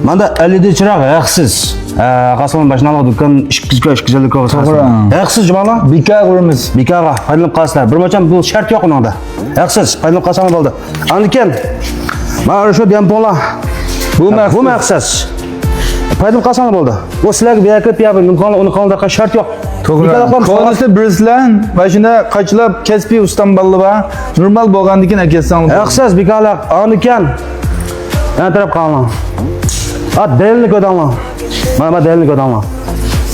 Manda 50 çırak haksız. Qasımın başına aldı dükkan işkizlik olsa. Haksız cumala. Bika kurumuz. Bikaga paylanıp qalslar. Bir moçam bu şart yo'q uningda. Haksız paylanıp qalsam bo'ldi. Andiken mana shu dempola bu maqsad. Paylanıp qalsam bo'ldi. O sizlarga berakat yaping. Uni qonda shart yo'q. To'g'ri. Qo'nisi birsizlar, mashina qachlab kasbiy ustam ballaba, normal bo'lgandikin aketsang. Haksız bikalar andiken. Yan taraf qalma. Delni ko'dama. Mana delni ko'dama.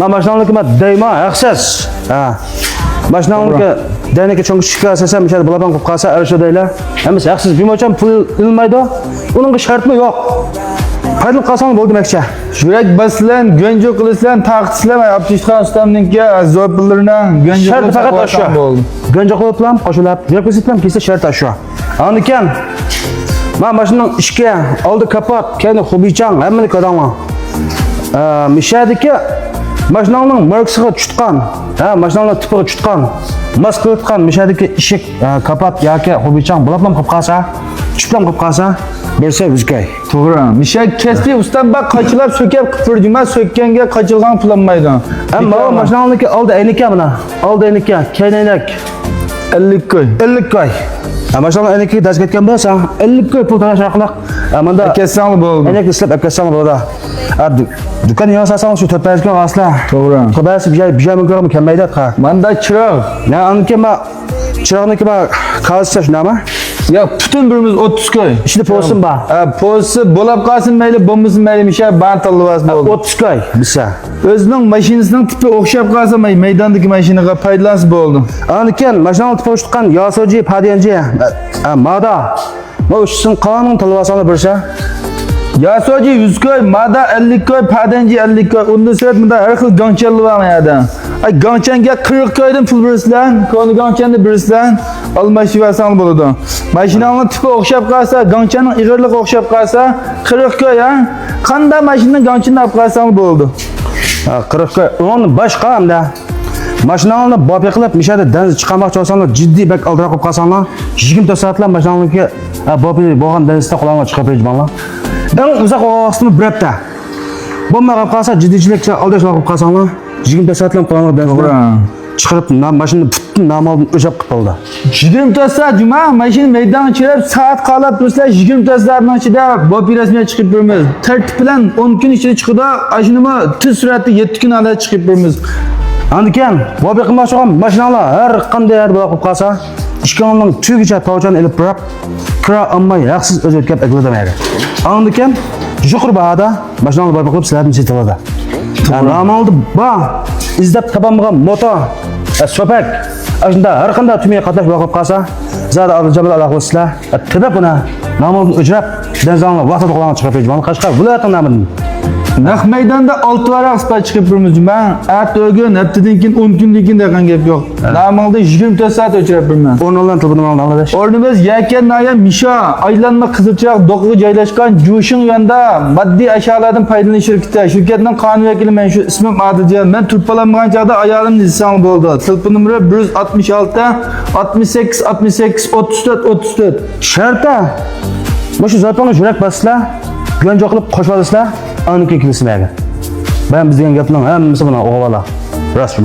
Mana mashinaniki deyma haksız. Mashinaniki deniki cho'ng chiqarsa, mishal bulaban qilib qolsa, arsha deylar. Emas haksız bir mo'cham pul ilmaydi. Uning shartmi yo'q. Paylanıp qalsang bo'ldi demakcha. Yurak baslan, gönjo qilasizlar, taqtisizlar, Abdishxon ustamninki azob pullarini gönjo qilib faqat shu. Gönjo qiliblam, qo'shilib, rekvizitlam kelsa shart shu. Andikan men mashinaning ishga oldi kapat, keyin xubichang, hammani ko'raman. Mishadiki mashinaning marksiga tushgan, mashinaning tipiga tushgan, mask qilgan mishadiki eshik kapat yoki xubichang bo'lablam qilib qolsa, tushiblam qilib qolsa, bersa bizga. To'g'ri. Mishak kasbiy ustam bak qachlab so'kab qipirjuma so'kkanga qachilgan pulanmaydi. Ammo mashinaniki oldi ayniki mana. Oldi ayniki, keyinlik 50 koy. 50 koy. Mashinani ayniki daz ketgan bo'lsa, 50 koy pul to'lash orqali manda aketsang bo'ldi. Ayniki ishlab aketsang bo'ldi. Dükkan yasasang shu to'payazgan asla. To'g'ri. Xudasi bijami ko'rib kelmaydi ha. Manda chiroq. Ya aniki ma chiroqniki ma qazsa shunami? Ya bütün birimiz 30 koy. İşte posun ba. Posu bo'lib qolsin mayli, bo'lmasin mayli, misha band talvas bo'ldi. 30 koy bisa. O'zining mashinasining tipi o'xshab qolsa, maydondagi mashinaga foydalansa bo'ldi. Aniken mashinani tipi o'xshatgan yosoji, padiyanji, mada. Bu uchun qonun talvasini birsa. Yasoji 100 koy, mada 50 koy, padiyanji 50 koy. Unda sirat bunda har xil gonchalli var mayada. Ay goncanga 40 koydan pul bersizlar, koni gonchanni bersizlar, almashib olsang bo'ladi. Mashinaning tipi o'xshab qolsa, gonchaning ig'irligi o'xshab qolsa, 40 koy ha. Qanday mashinaning gonchini olib qolsang bo'ldi. 40 koy. Uni boshqa hamda mashinani bopi qilib mishada deniz chiqarmoqchi bo'lsanglar, jiddiy bak oldiroq qilib qolsanglar, 20 soatlar mashinaniki bopi bo'lgan denizda qo'langa chiqib berishmanlar. Eng uzoq vaqtni bir hafta. Bo'lmay qolsa, jiddiychilikcha aldashlar qilib qolsanglar, 20 soatlar qo'langa denizda chiqarib mashina butun namozni o'chab qoldi. 20 soat juma mashina maydonga chiqib soat qolib tursa 20 soatning ichida bopi rasmiy chiqib turamiz. Tartib bilan 10 kun ichida chiqdi, ajnima tez suratda 7 kun oldin chiqib turamiz. Andikan bopi qilmoqchi bo'lgan mashinalar har qanday bo'lib qolsa, ishkonning tugicha tavchani ilib birab kira olmay haqsiz o'zib kelib aglamaydi. Andikan yuqori bahada mashinani bopi qilib sizlarni setiladi. Normalda ba izdab topolmagan moto, so'pak, shunda har qanday tumiy qatnash bo'lib qolsa, zada Abdujabal aloqasizlar, tibib buni namozni o'chirib, denizdan vaqtida qo'ldan chiqarib berishman. Qashqar viloyatining namini. Naq maydonda 6 varaq sifat chiqib turmiz juma. Ertaga haftadan keyin 10 kundan keyin degan gap yo'q. Normalda 20 soat o'chirib turman. O'rnimdan tilbini olamiz. O'rnimiz Yakan Naya Misha aylanma qizilchiroq doqiga joylashgan Jushin yonda moddiy ashyolardan foydalanish shirkati. Shirkatning qonun vakili men shu ismim Adiljon. Men turpalanmagan chog'da ayolimni izsam bo'ldi. Telefon nomeri 166 68 68 34 34. Sharta. Mana shu zotni yurak baslar, gönjo qilib qo'shib olasizlar. Aniki kilismaydi. Ben bizden gapning hammasi buna o'g'vala. Rost